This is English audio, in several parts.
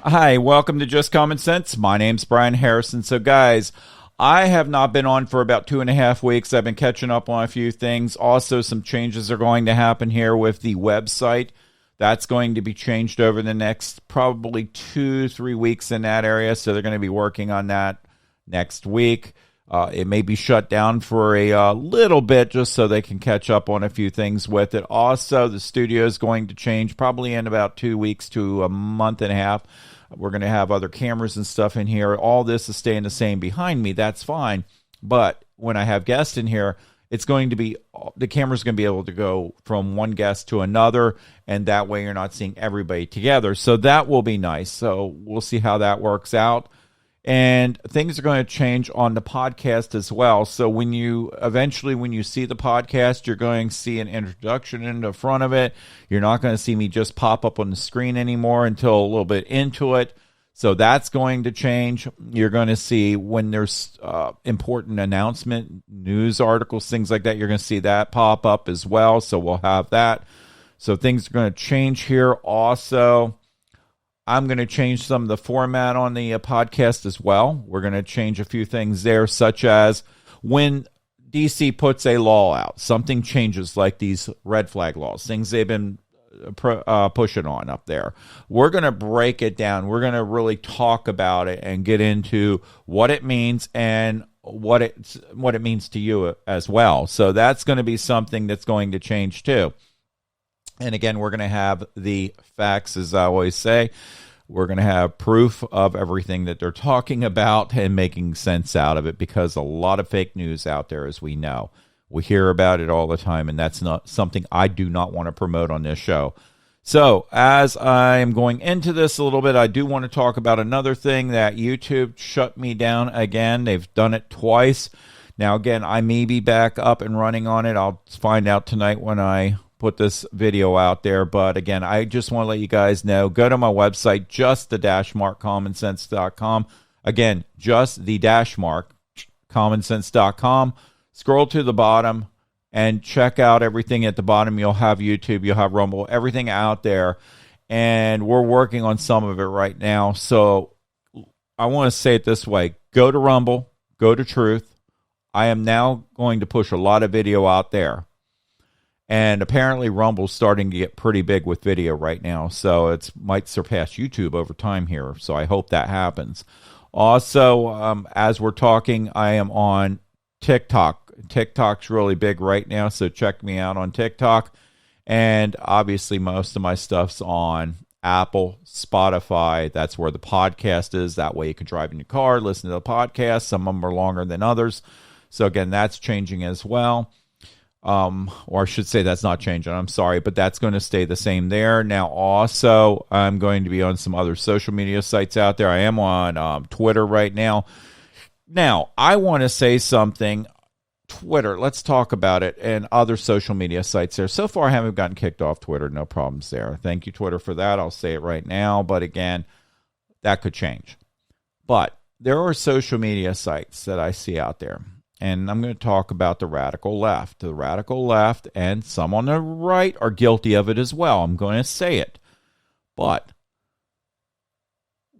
Hi, welcome to Just Common Sense. My name's Brian Harrison. So, guys, I have not been on for about 2.5 weeks. I've been catching up on a few things. Also, some changes are going to happen here with the website. That's going to be changed over the next probably 2-3 weeks in that area. So, they're going to be working on that next week. It may be shut down for a little bit just so they can catch up on a few things with it. Also, the studio is going to change probably in about 2 weeks to a month and a half. We're going to have other cameras and stuff in here. All this is staying the same behind me. That's fine. But when I have guests in here, it's going to be, the camera's going to be able to go from one guest to another, and that way you're not seeing everybody together. So that will be nice. So we'll see how that works out. And things are going to change on the podcast as well. So when you see the podcast, you're going to see an introduction in the front of it. You're not going to see me just pop up on the screen anymore until a little bit into it. So that's going to change. You're going to see when there's important announcement, news articles, things like that. You're going to see that pop up as well. So we'll have that. So things are going to change here also. I'm going to change some of the format on the podcast as well. We're going to change a few things there, such as when DC puts a law out, something changes like these red flag laws, things they've been pushing on up there. We're going to break it down. We're going to really talk about it and get into what it means and what it means to you as well. So that's going to be something that's going to change too. And again, we're going to have the facts, as I always say. We're going to have proof of everything that they're talking about and making sense out of it, because a lot of fake news out there, as we know. We hear about it all the time, and that's not something I do not want to promote on this show. So as I am going into this a little bit, I do want to talk about another thing that YouTube shut me down again. They've done it twice. Now, again, I may be back up and running on it. I'll find out tonight when I put this video out there. But again, I just want to let you guys know, go to my website, just the -commonsense.com. Again, just the -commonsense.com. Scroll to the bottom and check out everything at the bottom. You'll have YouTube, you'll have Rumble, everything out there. And we're working on some of it right now. So I want to say it this way. Go to Rumble, go to Truth. I am now going to push a lot of video out there. And apparently Rumble's starting to get pretty big with video right now. So it might surpass YouTube over time here. So I hope that happens. Also, as we're talking, I am on TikTok. TikTok's really big right now. So check me out on TikTok. And obviously most of my stuff's on Apple, Spotify. That's where the podcast is. That way you can drive in your car, listen to the podcast. Some of them are longer than others. So again, that's changing as well. Or I should say that's not changing. I'm sorry, but that's going to stay the same there. Now, also, I'm going to be on some other social media sites out there. I am on Twitter right now. Now, I want to say something. Twitter, let's talk about it, and other social media sites there. So far, I haven't gotten kicked off Twitter. No problems there. Thank you, Twitter, for that. I'll say it right now. But again, that could change. But there are social media sites that I see out there. And I'm going to talk about the radical left. The radical left and some on the right are guilty of it as well. I'm going to say it. But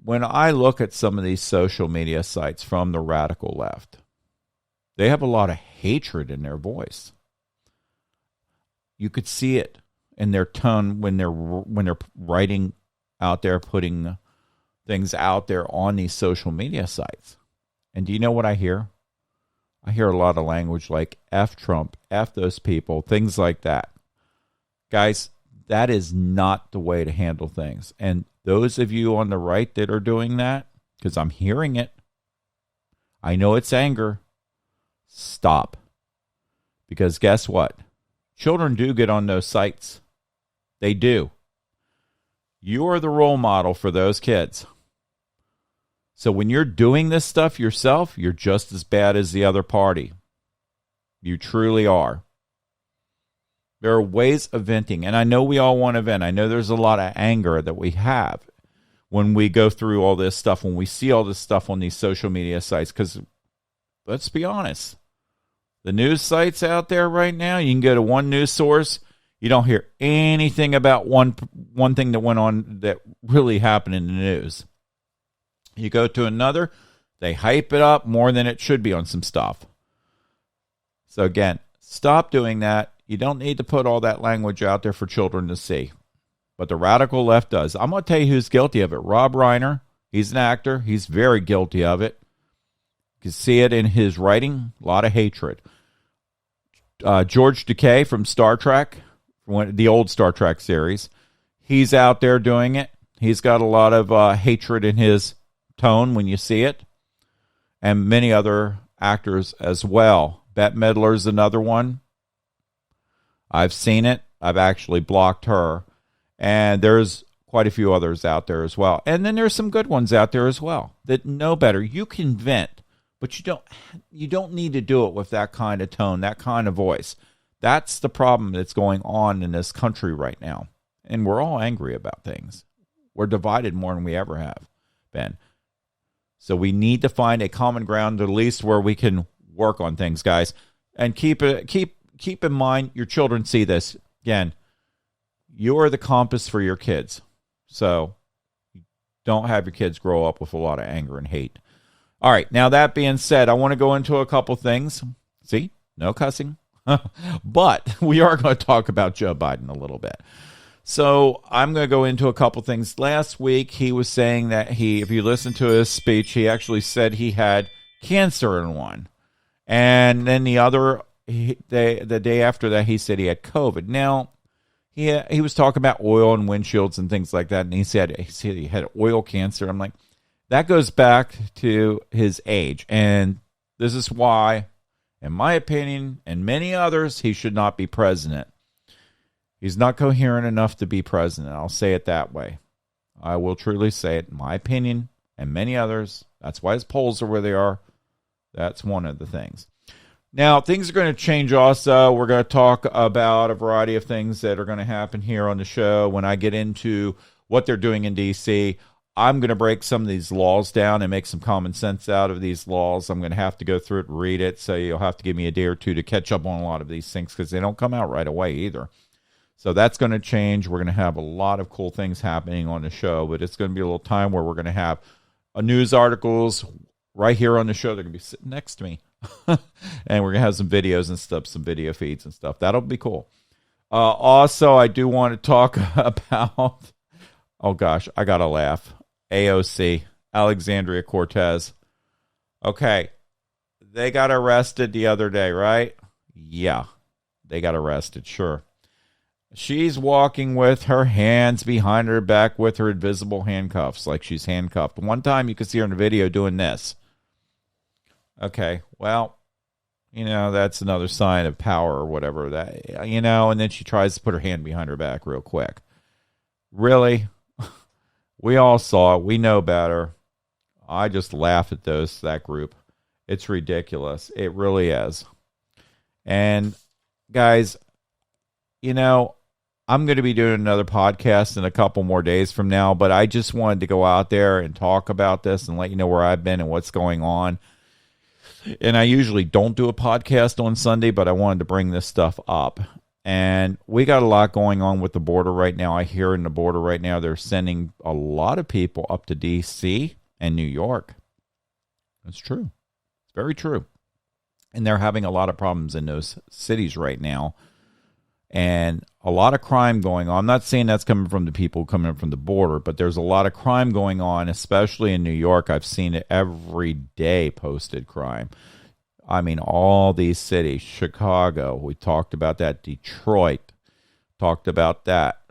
when I look at some of these social media sites from the radical left, they have a lot of hatred in their voice. You could see it in their tone when they're writing out there, putting things out there on these social media sites. And do you know what I hear? I hear a lot of language like F Trump, F those people, things like that. Guys, that is not the way to handle things. And those of you on the right that are doing that, because I'm hearing it, I know it's anger, stop. Because guess what? Children do get on those sites. They do. You are the role model for those kids. So when you're doing this stuff yourself, you're just as bad as the other party. You truly are. There are ways of venting, and I know we all want to vent. I know there's a lot of anger that we have when we go through all this stuff, when we see all this stuff on these social media sites, because let's be honest, the news sites out there right now, you can go to one news source, you don't hear anything about one thing that went on that really happened in the news. You go to another, they hype it up more than it should be on some stuff. So again, stop doing that. You don't need to put all that language out there for children to see. But the radical left does. I'm going to tell you who's guilty of it. Rob Reiner, he's an actor. He's very guilty of it. You can see it in his writing, a lot of hatred. George Takei from Star Trek, the old Star Trek series, he's out there doing it. He's got a lot of hatred in his tone when you see it. And many other actors as well. Bette Midler's another one. I've seen it. I've actually blocked her. And there's quite a few others out there as well. And then there's some good ones out there as well that know better. You can vent, but you don't need to do it with that kind of tone, that kind of voice. That's the problem that's going on in this country right now. And we're all angry about things. We're divided more than we ever have been. So we need to find a common ground, at least where we can work on things, guys. And keep in mind, your children see this. Again, you are the compass for your kids. So don't have your kids grow up with a lot of anger and hate. All right, now that being said, I want to go into a couple things. See, no cussing. But we are going to talk about Joe Biden a little bit. So I'm going to go into a couple things. Last week, he was saying that if you listen to his speech, he actually said he had cancer in one. And then the day after that, he said he had COVID. Now, he was talking about oil and windshields and things like that, and he said he had oil cancer. I'm like, that goes back to his age. And this is why, in my opinion, and many others, he should not be president. He's not coherent enough to be president. I'll say it that way. I will truly say it. In my opinion, and many others, that's why his polls are where they are. That's one of the things. Now, things are going to change also. We're going to talk about a variety of things that are going to happen here on the show. When I get into what they're doing in D.C., I'm going to break some of these laws down and make some common sense out of these laws. I'm going to have to go through it and read it, so you'll have to give me a day or two to catch up on a lot of these things because they don't come out right away either. So that's going to change. We're going to have a lot of cool things happening on the show, but it's going to be a little time where we're going to have news articles right here on the show. They're going to be sitting next to me. And we're going to have some videos and stuff, some video feeds and stuff. That'll be cool. Also, I do want to talk about, oh gosh, I got to laugh. AOC, Alexandria Cortez. Okay, they got arrested the other day, right? Yeah, they got arrested, sure. She's walking with her hands behind her back with her invisible handcuffs, like she's handcuffed. One time you could see her in the video doing this. Okay, well, that's another sign of power or whatever. And then she tries to put her hand behind her back real quick. Really? We all saw it. We know better. I just laugh at that group. It's ridiculous. It really is. And guys, I'm going to be doing another podcast in a couple more days from now, but I just wanted to go out there and talk about this and let you know where I've been and what's going on. And I usually don't do a podcast on Sunday, but I wanted to bring this stuff up. And we got a lot going on with the border right now. I hear in the border right now they're sending a lot of people up to D.C. and New York. That's true. It's very true. And they're having a lot of problems in those cities right now. And a lot of crime going on. I'm not saying that's coming from the people coming up from the border, but there's a lot of crime going on, especially in New York. I've seen it every day, posted crime. I mean, all these cities, Chicago, we talked about that, Detroit, talked about that,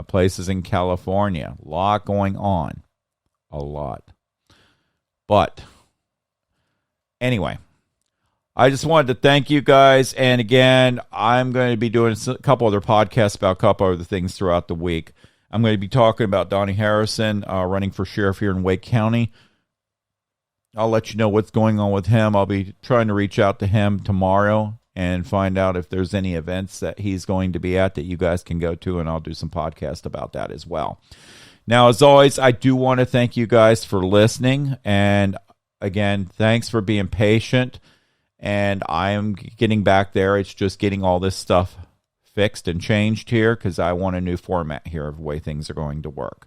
places in California, a lot going on, a lot. But anyway, I just wanted to thank you guys. And again, I'm going to be doing a couple other podcasts about a couple other things throughout the week. I'm going to be talking about Donnie Harrison running for sheriff here in Wake County. I'll let you know what's going on with him. I'll be trying to reach out to him tomorrow and find out if there's any events that he's going to be at that you guys can go to, and I'll do some podcast about that as well. Now, as always, I do want to thank you guys for listening. And again, thanks for being patient. And I am getting back there. It's just getting all this stuff fixed and changed here because I want a new format here of the way things are going to work.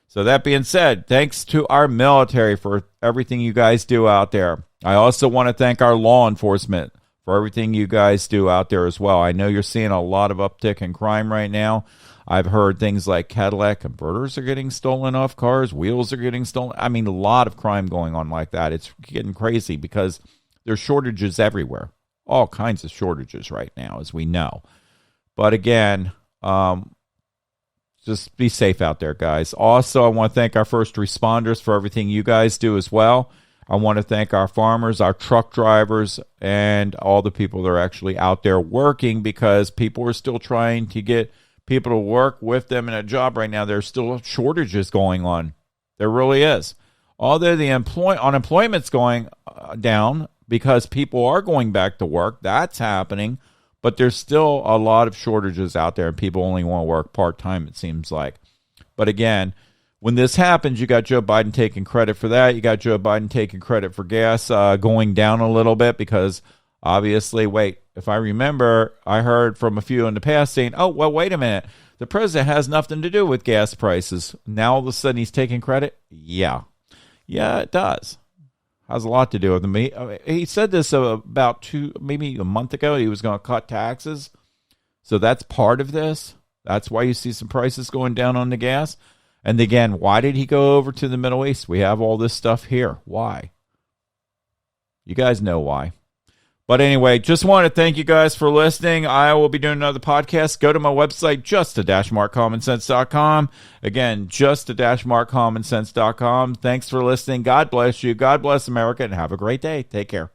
So that being said, thanks to our military for everything you guys do out there. I also want to thank our law enforcement for everything you guys do out there as well. I know you're seeing a lot of uptick in crime right now. I've heard things like Cadillac converters are getting stolen off cars, wheels are getting stolen. I mean, a lot of crime going on like that. It's getting crazy because there's shortages everywhere. All kinds of shortages right now, as we know. But again, just be safe out there, guys. Also, I want to thank our first responders for everything you guys do as well. I want to thank our farmers, our truck drivers, and all the people that are actually out there working, because people are still trying to get people to work with them in a job right now. There's still shortages going on. There really is. Although the unemployment's going down because people are going back to work, that's happening. But there's still a lot of shortages out there, and people only want to work part-time, it seems like. But again, when this happens, you got Joe Biden taking credit for that. You got Joe Biden taking credit for gas going down a little bit because, obviously, if I remember, I heard from a few in the past saying, oh, well, wait a minute. The president has nothing to do with gas prices. Now all of a sudden he's taking credit? Yeah. Yeah, it does. Has a lot to do with me. He said this about maybe a month ago. He was going to cut taxes. So that's part of this. That's why you see some prices going down on the gas. And again, why did he go over to the Middle East? We have all this stuff here. Why? You guys know why. But anyway, just want to thank you guys for listening. I will be doing another podcast. Go to my website, just-markcommonsense.com. Again, just-markcommonsense.com. Thanks for listening. God bless you. God bless America, and have a great day. Take care.